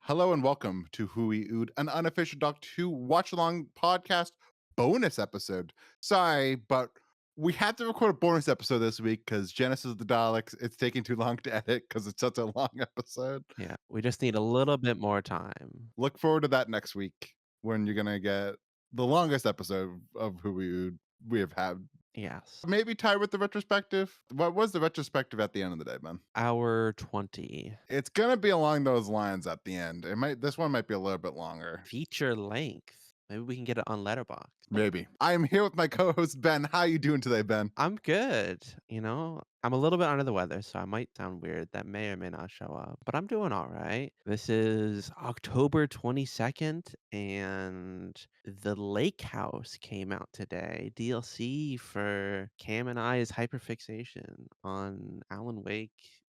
Hello and welcome to Who We Ood, an unofficial Doctor Who watch along podcast bonus episode. Sorry, but we had to record a bonus episode this week because Genesis of the Daleks, it's taking too long to edit because it's such a long episode. Yeah, we just need a little bit more time. Look forward to that next week when you're going to get the longest episode of Who We Ood we have had. Yes. Maybe tied with the retrospective. What was the retrospective at the end of the day, Ben? Hour 20. It's gonna be along those lines at the end. This one might be a little bit longer. Feature length. Maybe we can get it on Letterboxd. Maybe. I am here with my co-host Ben. How you doing today, Ben? I'm good. I'm a little bit under the weather, so I might sound weird. That may or may not show up, but I'm doing all right. This is October 22nd, and The Lake House came out today. DLC for Cam and I's hyperfixation on Alan Wake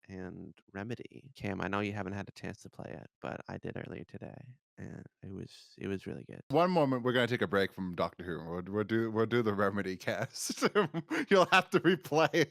and Remedy. Cam, I know you haven't had a chance to play it, but I did earlier today, and it was really good. One moment, we're gonna take a break from Doctor Who. We'll do the Remedy cast. You'll have to replay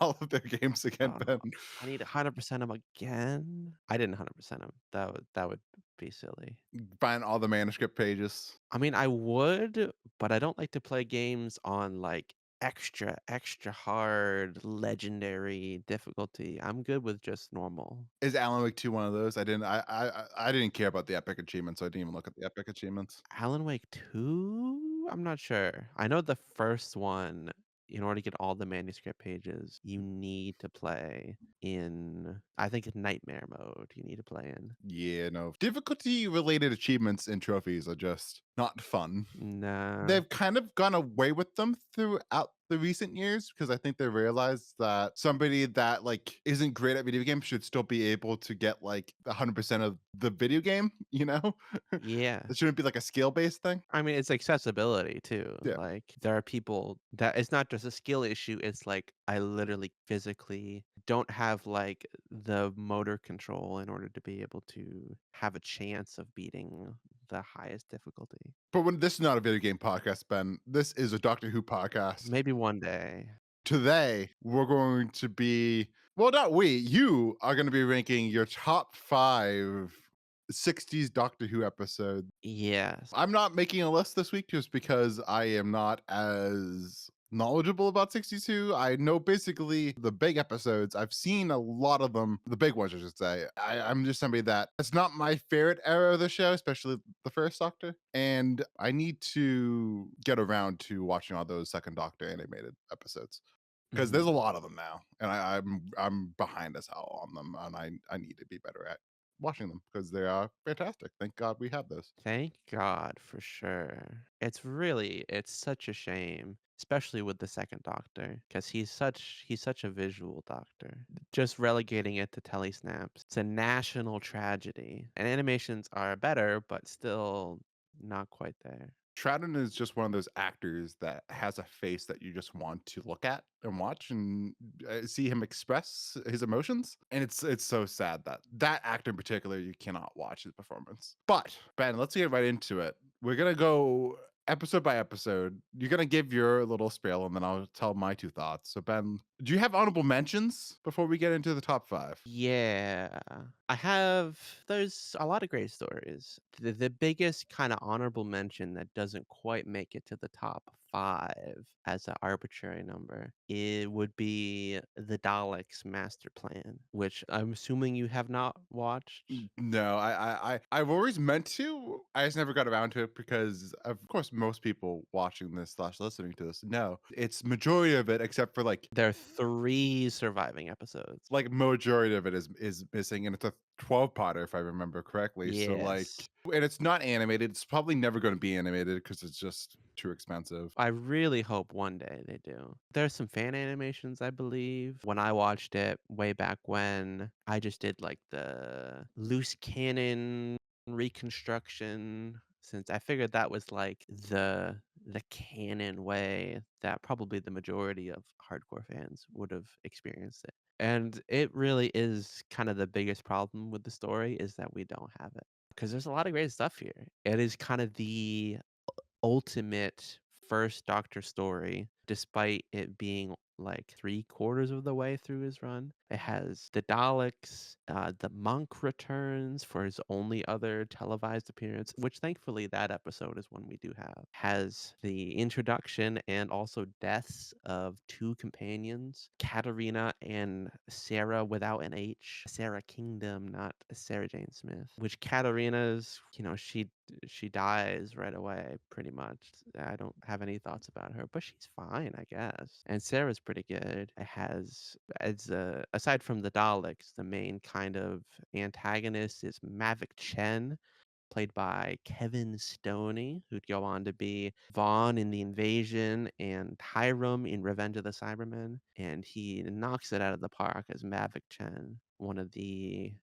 all of their games again, Uh, Ben. I need to 100% them again. I didn't 100% them. That would be silly. Find all the manuscript pages. I mean, I would, but I don't like to play games on like extra, extra hard, legendary difficulty. I'm good with just normal. Is Alan Wake 2 one of those? I didn't care about the epic achievements, so I didn't even look at the epic achievements. Alan Wake 2? I'm not sure. I know the first one, in order to get all the manuscript pages, you need to play in, I think, nightmare mode. You need to play in. Yeah, no. Difficulty related achievements and trophies are just not fun. Nah. They've kind of gone away with them throughout the recent years because I think they realized that somebody that like isn't great at video games should still be able to get like 100% of the video game, you know? Yeah. It shouldn't be like a skill based thing. I mean, it's accessibility too. Yeah. Like, there are people that it's not just a skill issue. It's like I literally physically don't have like the motor control in order to be able to have a chance of beating the highest difficulty. But when this is not a video game podcast, Ben, this is a Doctor Who podcast. Maybe one day. Today, we're going to be, well, not we, you are going to be ranking your top 5 60s Doctor Who episodes. Yes. I'm not making a list this week just because I am not as knowledgeable about 62. I know basically the big episodes. I've seen a lot of them, the big ones, I should say. I'm just somebody that it's not my favorite era of the show, especially the first Doctor. And I need to get around to watching all those second Doctor animated episodes because there's a Mhm. lot of them now, and I'm behind as hell on them, and I need to be better at watching them because they are fantastic. Thank God we have those. Thank God for sure. It's such a shame, especially with the second Doctor, because he's such a visual Doctor. Just relegating it to telesnaps. It's a national tragedy. And animations are better, but still not quite there. Troughton is just one of those actors that has a face that you just want to look at and watch and see him express his emotions. And it's so sad that that actor in particular you cannot watch his performance. But Ben, let's get right into it. We're gonna go episode by episode. You're gonna give your little spiel, and then I'll tell my 2 thoughts. So Ben, do you have honorable mentions before we get into the top 5? Yeah, there's a lot of great stories. The biggest kind of honorable mention that doesn't quite make it to the top 5 as an arbitrary number, it would be the Daleks' master plan, which I'm assuming you have not watched. No, I've always meant to. I just never got around to it because, of course, most people watching this slash listening to this know it's majority of it, except for There are 3 surviving episodes. like majority of it is missing, and it's a 12-parter if I remember correctly. So Yes. and it's not animated. It's probably never going to be animated because it's just too expensive. I really hope one day they do. There's some fan animations, I believe. When I watched it way back when, I just did like the loose cannon reconstruction since I figured that was like the canon way that probably the majority of hardcore fans would have experienced it. And it really is kind of the biggest problem with the story is that we don't have it. Because there's a lot of great stuff here. It is kind of the ultimate first Doctor story, despite it being like 3/4 of the way through his run. It has the Daleks. The monk returns for his only other televised appearance, which thankfully that episode is one we do have. Has the introduction and also deaths of two companions, Katarina and Sarah without an H, Sarah Kingdom, not Sarah Jane Smith. Which Katarina's, she dies right away, pretty much. I don't have any thoughts about her, but she's fine, I guess. And Sarah's pretty good. It has, aside from the Daleks, the main kind of antagonist is Mavic Chen, played by Kevin Stoney, who'd go on to be Vaughn in The Invasion and Hiram in Revenge of the Cybermen. And he knocks it out of the park as Mavic Chen, one of the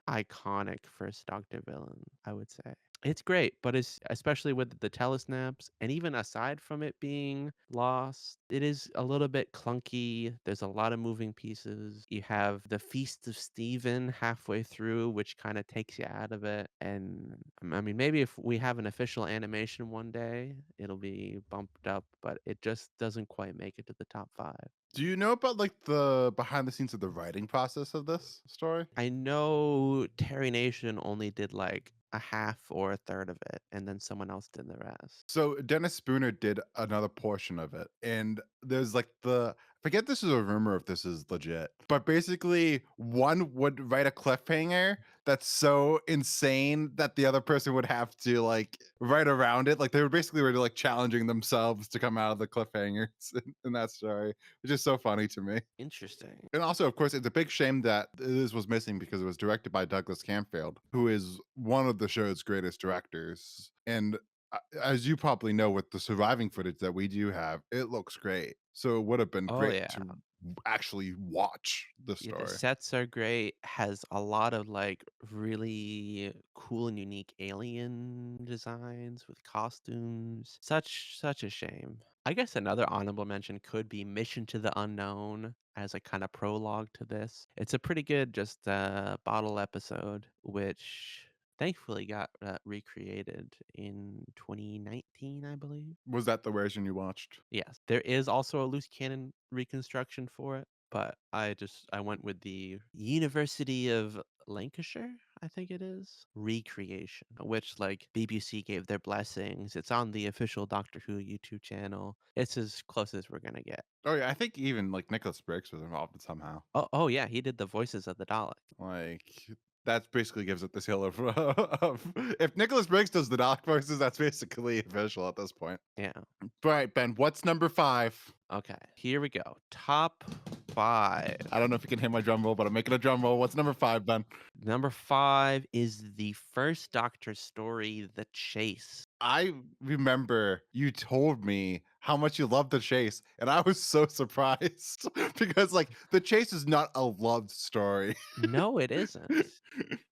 iconic first Doctor villain, I would say. It's great, but it's especially with the telesnaps, and even aside from it being lost, it is a little bit clunky. There's a lot of moving pieces. You have the Feast of Stephen halfway through, which kind of takes you out of it. And I mean, maybe if we have an official animation one day, it'll be bumped up, but it just doesn't quite make it to the top 5. Do you know about like the behind the scenes of the writing process of this story? I know Terry Nation only did like a half or a third of it, and then someone else did the rest. So Dennis Spooner did another portion of it, and there's like the I forget this is a rumor if this is legit, but basically one would write a cliffhanger that's so insane that the other person would have to like write around it. Like they were basically were like challenging themselves to come out of the cliffhangers in that story, which is so funny to me. Interesting. And also, of course, it's a big shame that this was missing because it was directed by Douglas Camfield, who is one of the show's greatest directors. And as you probably know, with the surviving footage that we do have, it looks great. So it would have been Oh great yeah. to actually watch the Yeah, the story. sets are great. Has a lot of like really cool and unique alien designs with costumes. Such a shame. I guess another honorable mention could be Mission to the Unknown as a kind of prologue to this. It's a pretty good just bottle episode, which thankfully got recreated in 2019, I believe. Was that the version you watched? Yes, there is also a loose cannon reconstruction for it, but I went with the University of Lancashire, I think it is, recreation, which like BBC gave their blessings. It's on the official Doctor Who YouTube channel. It's as close as we're gonna get. Oh yeah, I think even like Nicholas Briggs was involved somehow. Oh yeah, he did the voices of the Dalek. Like that basically gives it the seal of if Nicholas Briggs does the doc voices, that's basically official at this point. Yeah. All right, Ben, what's number 5? Okay. Here we go. Top 5. I don't know if you can hear my drum roll, but I'm making a drum roll. What's number 5, Ben? Number 5 is the first Doctor story, The Chase. I remember you told me how much you love The Chase, and I was so surprised because, like, The Chase is not a love story. No, it isn't.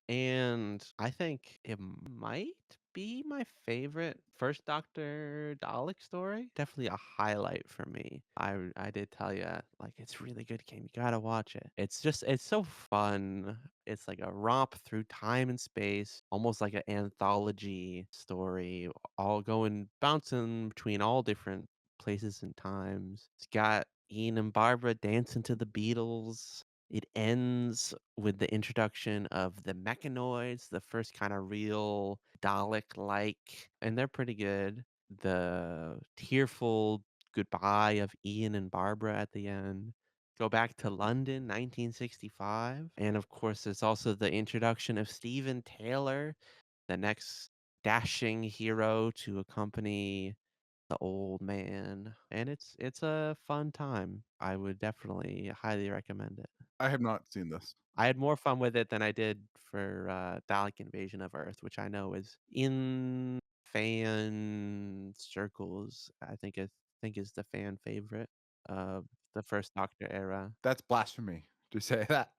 And I think it might be my favorite first Doctor Dalek story. Definitely a highlight for me. I did tell you, like, it's really good game. You gotta watch it. It's so fun. It's like a romp through time and space, almost like an anthology story, all going bouncing between all different places and times. It's got Ian and Barbara dancing to the Beatles. It ends with the introduction of the mechanoids, the first kind of real Dalek-like, and they're pretty good. The tearful goodbye of Ian and Barbara at the end. Go back to London, 1965. And of course, there's also the introduction of Stephen Taylor, the next dashing hero to accompany the old man. And it's a fun time. I would definitely highly recommend it. I have not seen this. I had more fun with it than I did for Dalek Invasion of Earth, which I know is in fan circles. I think is the fan favorite of the first Doctor era. That's blasphemy to say that.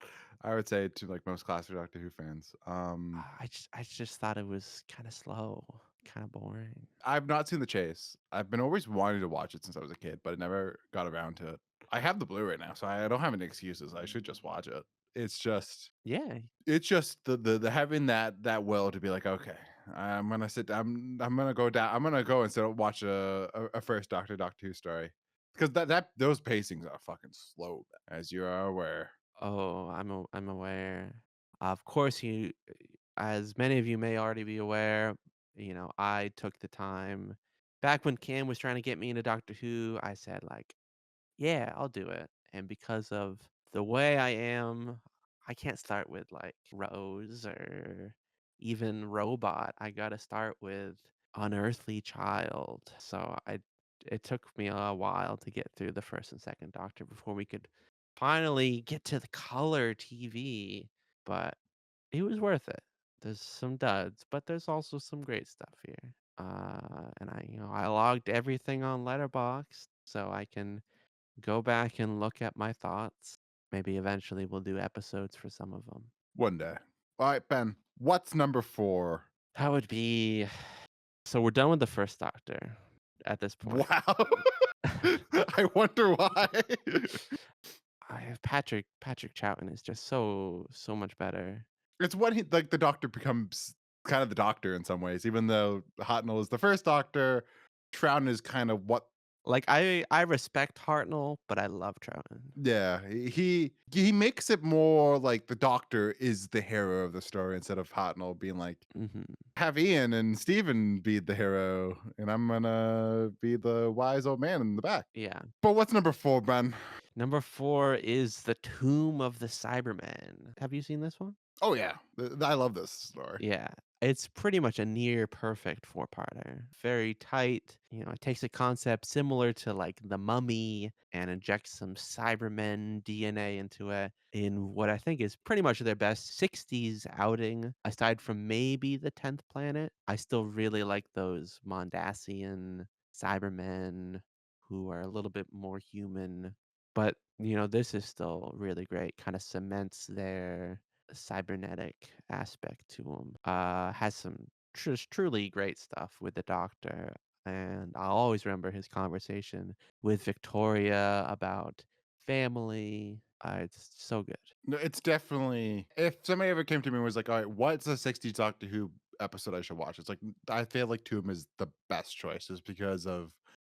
I would say to like most classic Doctor Who fans. I just thought it was kind of slow, kind of boring. I've not seen The Chase. I've been always wanting to watch it since I was a kid, but I never got around to it. I have the Blu-ray now, so I don't have any excuses. I should just watch it. It's just Yeah, it's just the having that will to be like, okay, I'm gonna sit down. I'm gonna go down. I'm gonna go and sit watch a first Doctor Who story because that those pacings are fucking slow, as you are aware. Oh, I'm aware. Of course, as many of you may already be aware, I took the time back when Cam was trying to get me into Doctor Who. I said like, yeah, I'll do it. And because of the way I am, I can't start with like Rose or even Robot. I got to start with Unearthly Child. It took me a while to get through the first and second Doctor before we could finally get to the color TV, but it was worth it. There's some duds, but there's also some great stuff here. And I logged everything on Letterbox so I can go back and look at my thoughts. Maybe eventually we'll do episodes for some of them. One day. All right, Ben, what's number 4? That would be so we're done with the first Doctor at this point. Wow. I wonder why. I have Patrick Troughton is just so much better. It's when he like the Doctor becomes kind of the Doctor in some ways, even though Hartnell is the first Doctor. Troughton is kind of what. Like I respect Hartnell, but I love Troughton. Yeah, he makes it more like the Doctor is the hero of the story instead of Hartnell being like, Hmm. have Ian and Steven be the hero, and I'm gonna be the wise old man in the back. Yeah. But what's number 4, Ben? Number 4 is The Tomb of the Cybermen. Have you seen this one? Oh yeah, I love this story. Yeah. It's pretty much a near perfect four-parter. Very tight. It takes a concept similar to like The Mummy and injects some Cybermen DNA into it in what I think is pretty much their best 60s outing, aside from maybe the 10th planet. I still really like those Mondasian Cybermen who are a little bit more human. But, this is still really great. Kind of cements their cybernetic aspect to him. Has some truly great stuff with the Doctor, and I'll always remember his conversation with Victoria about family. It's so good. No, it's definitely if somebody ever came to me and was like, "All right, what's a '60s Doctor Who episode I should watch?" It's like I feel like Tomb is the best choice, just because of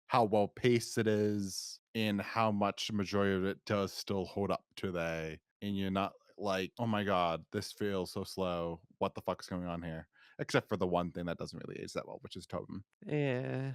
how well paced it is and how much majority of it does still hold up today, and you're not like, "Oh my god, this feels so slow. What the fuck's going on here?" Except for the one thing that doesn't really age that well, which is Tobin. Yeah.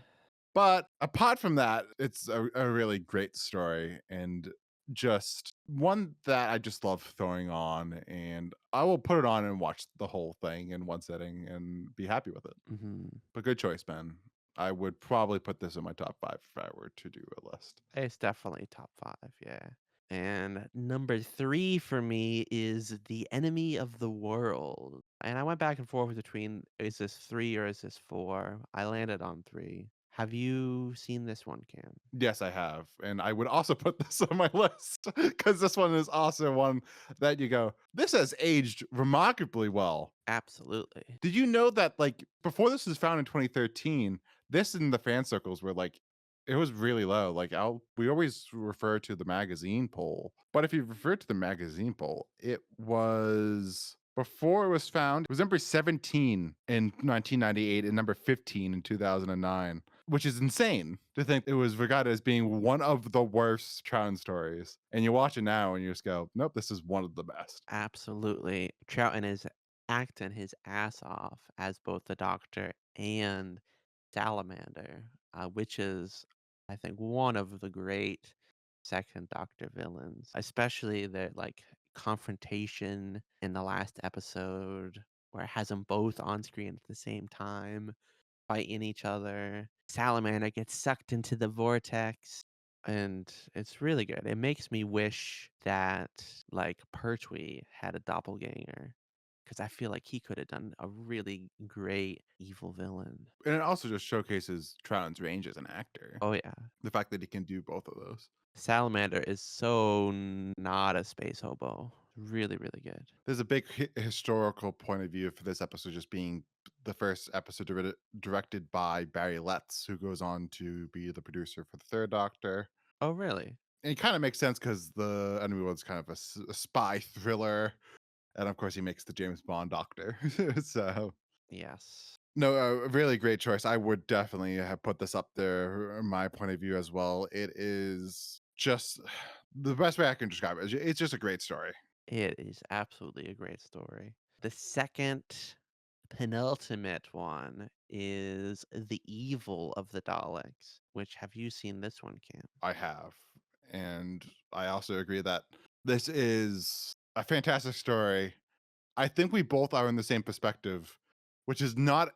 But apart from that, it's a really great story and just one that I just love throwing on. And I will put it on and watch the whole thing in one setting and be happy with it. Hmm. But good choice, Ben. I would probably put this in my top 5 if I were to do a list. It's definitely top 5. Yeah. And number 3 for me is The Enemy of the World. And I went back and forth between is this 3 or is this 4? I landed on 3. Have you seen this one, Cam? Yes, I have. And I would also put this on my list because this one is also one that you go, this has aged remarkably well. Absolutely. Did you know that like before this was found in 2013, this in the fan circles were like it was really low. Like we always refer to the magazine poll, but if you refer to the magazine poll, it was before it was found, it was number 17 in 1998 and number 15 in 2009, which is insane to think it was regarded as being one of the worst Trout stories. And you watch it now and you just go, nope, this is one of the best. Absolutely. Troughton is acting his ass off as both the Doctor and Salamander, which is, I think, one of the great second Doctor villains, especially their like confrontation in the last episode where it has them both on screen at the same time, fighting each other. Salamander gets sucked into the vortex, and it's really good. It makes me wish that like Pertwee had a doppelganger because I feel like he could have done a really great evil villain. And it also just showcases Trouton's range as an actor. Oh yeah, The fact that he can do both of those. Salamander is so not a space hobo. Really, really good. There's a big historical point of view for this episode just being the first episode directed by Barry Letts, who goes on to be the producer for the Third Doctor. Oh really? And it kind of makes sense because the Enemy World's kind of a spy thriller, and of course he makes the James Bond Doctor. So Yes. no, a really great choice. I would definitely have put this up there in my point of view as well. It is just The best way I can describe it is it's just a great story. It is absolutely a great story. The second penultimate one is The Evil of the Daleks, which have you seen this one, Cam? I have. And I also agree that this is a fantastic story. I think we both are in the same perspective, which is not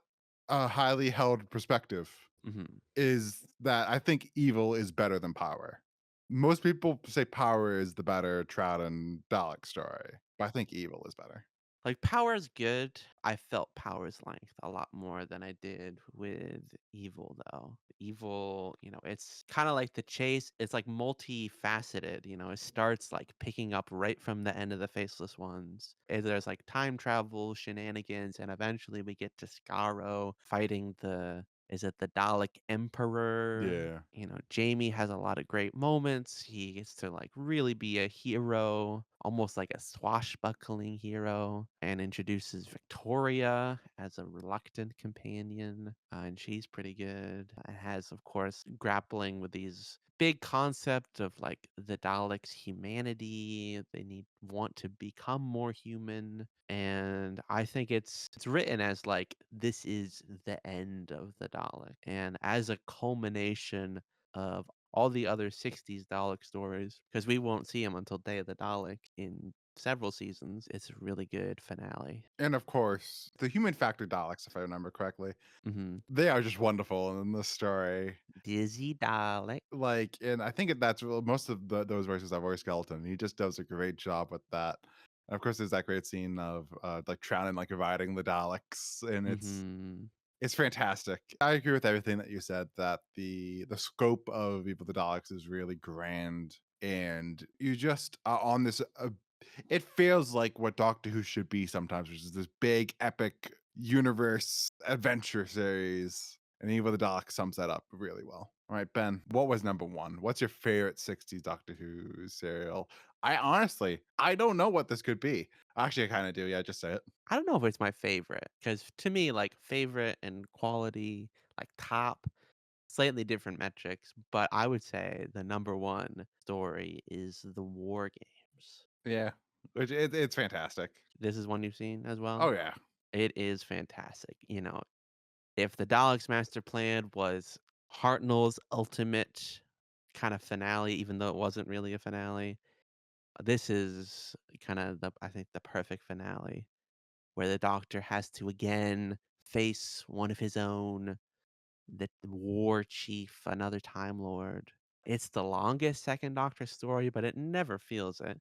a highly held perspective, Mhm. is that I think evil is better than power. Most people say power is the better Trout and Dalek story, but I think evil is better. Like, Power's good. I felt Power's length a lot more than I did with Evil, though. Evil, it's kinda like The Chase, it's, like, multifaceted, it starts, like, picking up right from the end of The Faceless Ones, and there's, like, time travel shenanigans, and eventually we get to Skaro fighting the is it the Dalek Emperor? Yeah. Jamie has a lot of great moments. He gets to like really be a hero, almost like a swashbuckling hero, and introduces Victoria as a reluctant companion, and she's pretty good. It has, of course, grappling with these big concept of like the Daleks' humanity. They want to become more human, and I think it's written as like this is the end of the Dalek, and as a culmination of all the other 60s Dalek stories, because we won't see him until Day of the Dalek in several seasons. It's a really good finale. And of course, the human factor Daleks, if I remember correctly, Hmm. they are just wonderful in this story. Dizzy Dalek. Like, and I think that's most of those versions have Roy Skeleton. He just does a great job with that. And of course, there's that great scene of like Trout and like riding the Daleks, and Hmm. it's fantastic. I agree with everything that you said. That the scope of Evil the Daleks is really grand, and you just are on this. It feels like what Doctor Who should be sometimes, which is this big epic universe adventure series. And Evil the Daleks sums that up really well. All right, Ben, what was number one? What's your favorite '60s Doctor Who serial? I don't know what this could be. Actually, I kind of do. Yeah, just say it. I don't know if it's my favorite, because to me, like favorite and quality, like top, slightly different metrics, but I would say the number one story is the War Games. Yeah, it's fantastic. This is one you've seen as Oh well? yeah, It is fantastic. If the Daleks' master plan was Hartnell's ultimate kind of finale, even though it wasn't really a finale, this is kind of I think the perfect finale where the Doctor has to again face one of his own, the war chief, another Time Lord. It's the longest second Doctor story, but it never feels it.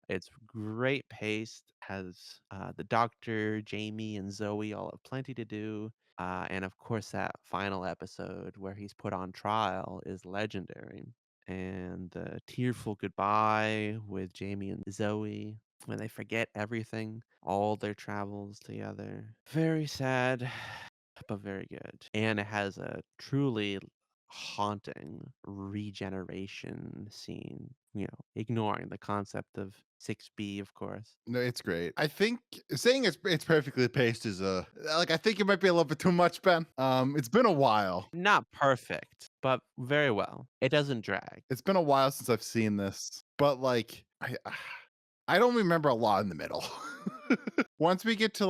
It's great paced, has the Doctor, Jamie, and Zoe all have plenty to do. And of course, that final episode where he's put on trial is legendary. And the tearful goodbye with Jamie and Zoe when they forget everything, all their travels together. Very sad, but very good. And it has a truly haunting regeneration scene, ignoring the concept of 6B, of course. no, it's great. I think saying it's perfectly paced is I think it might be a little bit too much, Ben. It's been a while. Not perfect, but very well. It doesn't drag. It's been a while since I've seen this, but like I don't remember a lot in the middle. Once we get to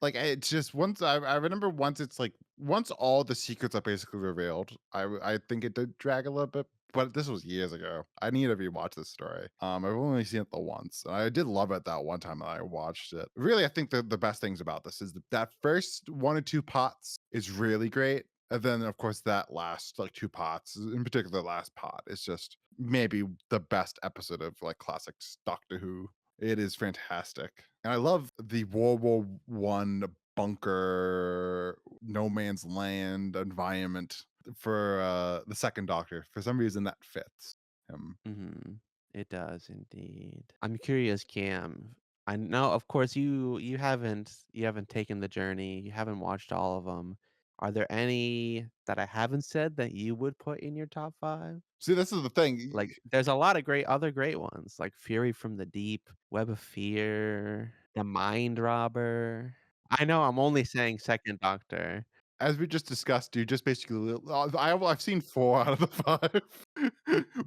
it's just once I remember once it's like once all the secrets are basically revealed, I think it did drag a little bit, but this was years ago. I need to rewatch this story. I've only seen it the once. And I did love it that one time that I watched it. Really, I think the best things about this is that first one or two pots is really great. And then of course that last like two pots, in particular the last pot, is just maybe the best episode of like classic Doctor Who. It is fantastic. And I love the World War One bunker, no man's land environment for the second Doctor. For some reason that fits him. Mhm. It does indeed. I'm curious, Cam. I know, of course, you haven't taken the journey. You haven't watched all of them. Are there any that I haven't said that you would put in your top 5? See, this is the thing. Like, there's a lot of other great ones, like Fury from the Deep, Web of Fear, The Mind Robber. I know I'm only saying Second Doctor. As we just discussed, you just basically I've seen 4 out of the 5.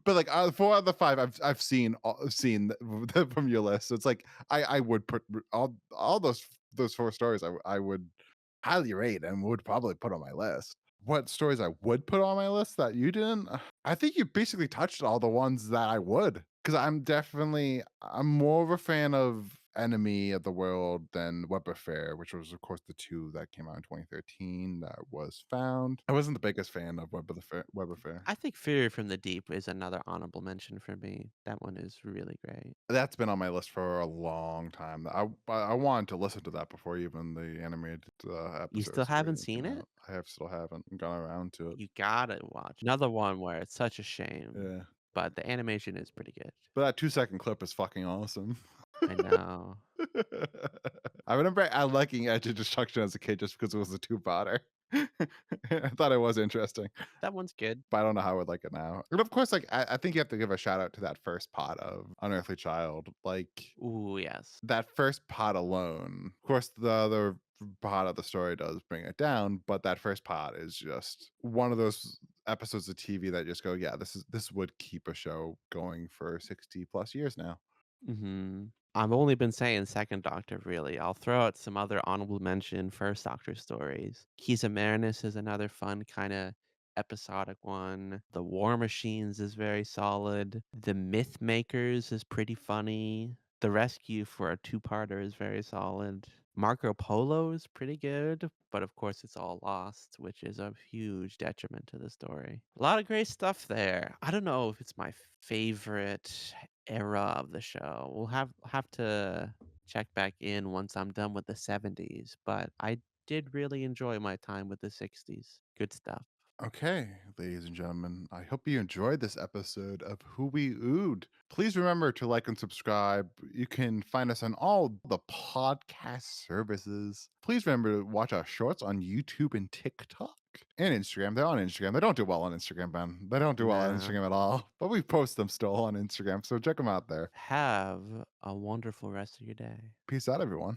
But like 4 out of the 5 I've seen from your list. So it's like I would put all those 4 stories I would highly rate and would probably put on my list. What stories I would put on my list that you didn't? I think you basically touched all the ones that I would. Because I'm more of a fan of Enemy of the World than Web of Fair, which was of course the 2 that came out in 2013 that was found. I wasn't the biggest fan of Web of Fair. I think Fury from the Deep is another honorable mention for me. That one is really great. That's been on my list for a long time. I wanted to listen to that before even the animated, You still episodes haven't really seen came it? out. I have still haven't gone around to it. You gotta watch. Another one where it's such a shame, Yeah. but the animation is pretty good. But that 2-second clip is fucking awesome. I know. I remember I liking Edge of Destruction as a kid just because it was a two-parter. I thought it was interesting, That one's good. but I don't know how I would like it now. And of course, like, I think you have to give a shout out to that first pot of Unearthly Child. Like, Ooh, yes. that first pot alone, of course, the other part of the story does bring it down, but that first pot is just one of those episodes of TV that just go, yeah, this would keep a show going for 60 plus years now. I've only been saying Second Doctor, really. I'll throw out some other honorable mention First Doctor stories. Keys of Marinus is another fun kind of episodic one. The War Machines is very solid. The Myth Makers is pretty funny. The Rescue for a two-parter is very solid. Marco Polo is pretty good, but of course it's all lost, which is a huge detriment to the story. A lot of great stuff there. I don't know if it's my favorite era of the show. We'll have to check back in once I'm done with the 70s, but I did really enjoy my time with the 60s. Good stuff. Okay, ladies and gentlemen, I hope you enjoyed this episode of Who We Ood. Please remember to like and subscribe. You can find us on all the podcast services. Please remember to watch our shorts on YouTube and TikTok and Instagram. They're on Instagram. They don't do well on Instagram, Ben. They don't do well on Nah. Instagram at all, but we post them still on Instagram. So check them out there. Have a wonderful rest of your day. Peace out, everyone.